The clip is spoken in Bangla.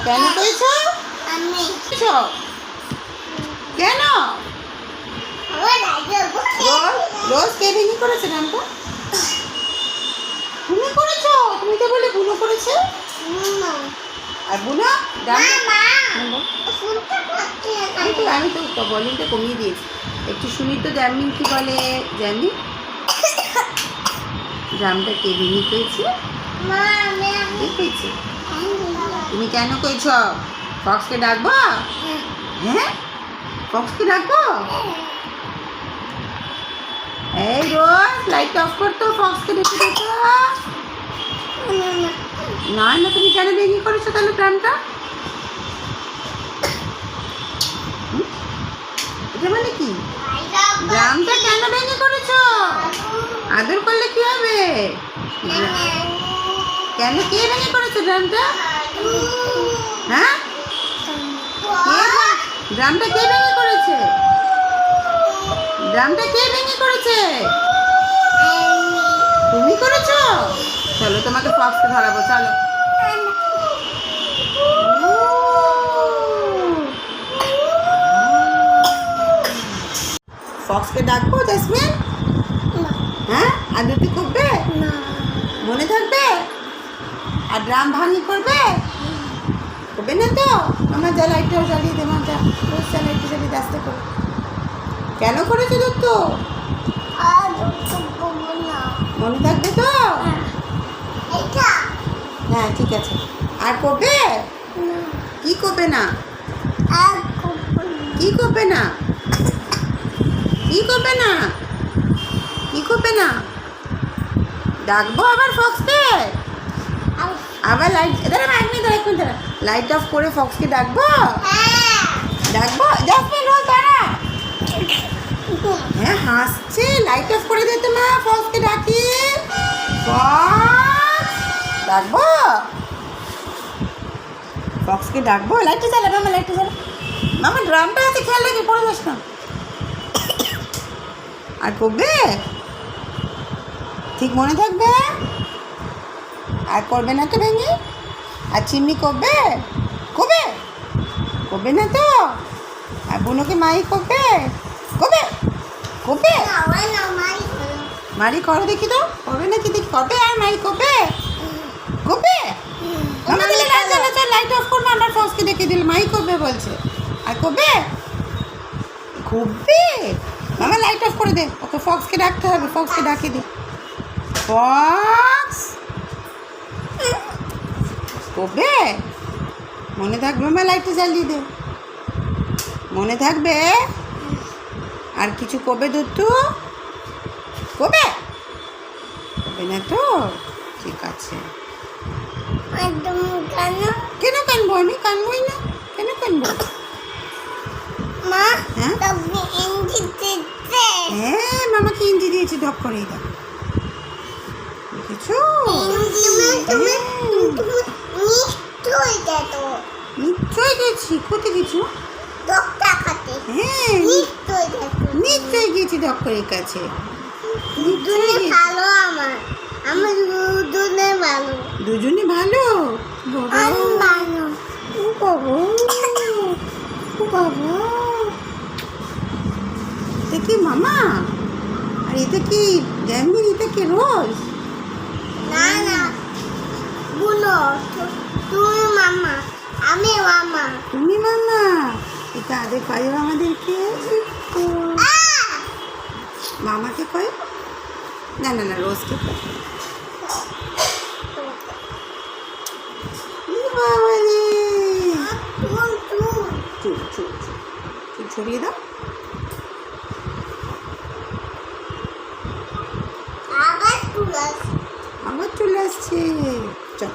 কেন কইছো? কেন রোজ কে ভেঙে করেছে নামটা? তুমি করেছো? তুমি তো বলে বুনো করেছে। আর বুনো আমি তো ভলিউমটা কমিয়ে দিয়েছি। একটু শুনি তো জ্যামিন কি বলে। জ্যামি ড্রামটা কে ভেঙে করেছে? দেখেছি। তুমি কেন কইছ? ফক্সকে ডাকবো? হ্যাঁ, ফক্সকে ডাকবো। এই রোজ লাইট অফ করতো, ফক্সকে ডেকে দিত। না না, তুমি কেন ভেঙে করেছো তাহলে ড্রামটা? এটা মানে কি? ড্রামটা কেন ভেঙে করেছো? আদর করলে কি হবে? কেন কে ভেঙে করেছে ড্রামটা? হ্যাঁ, ড্রামটা কে ভেঙে করেছে? ড্রামটা কে ভেঙে করেছে? তুমি করেছো? চলো তোমাকে ফক্সকে ধরাবো, চলো। ফক্সকে ডাকবো জেসমিন? হ্যাঁ, আর দুটি করবে? মনে থাকবে? আর ড্রাম ভাঙি করবে? করবে না তো? আমার যা লাইটটাও জ্বালিয়ে দেবো, যা রোজ যা লাইটটা জ্বালিয়ে আসতে করো। কেন করেছো দত্ত? মনে থাকবে তো? হ্যাঁ, ঠিক আছে। আর করবে? কি করবে না? কি করবে না? কি করবে না? কি করবে না? ডাকবো আবার ফক্সকে? আবার লাইট অফ করে ফক্সকে ডাকবো? ডাকবো জাসমিন, রোজ দাঁড়া। হ্যাঁ, হাসছে। লাইট অফ করে দে তো মা, ফক্সকে ডাকি। ফক্স ডাকবো? ফক্সকে ডাকবো? লাইটটা জ্বালা মামা, লাইটটা জ্বালা মামা। ড্রামটা আছে, খেয়াল রাখি পড়ে যাস না। আর করবে? ঠিক মনে থাকবে? আর করবে না তো ভেঙে? আর চিমনি করবে? করবে? করবে না তো? আর বুনোকে মাই করবে? করবে? করবে? মারি করো দেখি তো, করবে নাকি দেখি। করবে? আর মাই করবে? করবে? মামা দিলে না, চলো চল লাইট অফ করবো। আমার ফক্সকে ডেকে দিল, মাই করবে বলছে। আর করবে? করবে? মামা লাইট অফ করে দে, ওকে ফক্সকে ডাকতে হবে। ফক্সকে ডাকে দি। ফক্স করবে? মনে থাকবে? মামা লাইটটা জ্বালিয়ে দে, মনে থাকবে? আর কিছু করবে দুত্তু? করবে? করবে না তো? ঠিক আছে। কেন কানবো আমি? কানবোই না। কেন কানবো? হ্যাঁ, মামাকে ইঞ্জি দিয়েছি, ধপ করেই দাও। দেখেছো? নিশ্চয় গেছি। কোথায় গেছো? হ্যাঁ, নিশ্চয় গেছি ডক্টরের কাছে। দুজনে ভালো? এটা কি মামা? আর এটা কি জ্যামিন? এটা কি রোজ? না না, বুনো। তুমি মামা, আমি মামা। তুমি মামা? এটা আদে কয় আমাদেরকে? মামাকে কয়? না না না, রোজকে কয়। বাবা রে, চুপ চুপ চুপ ছড়িয়ে দাও। আবার চলে আসছে। চল।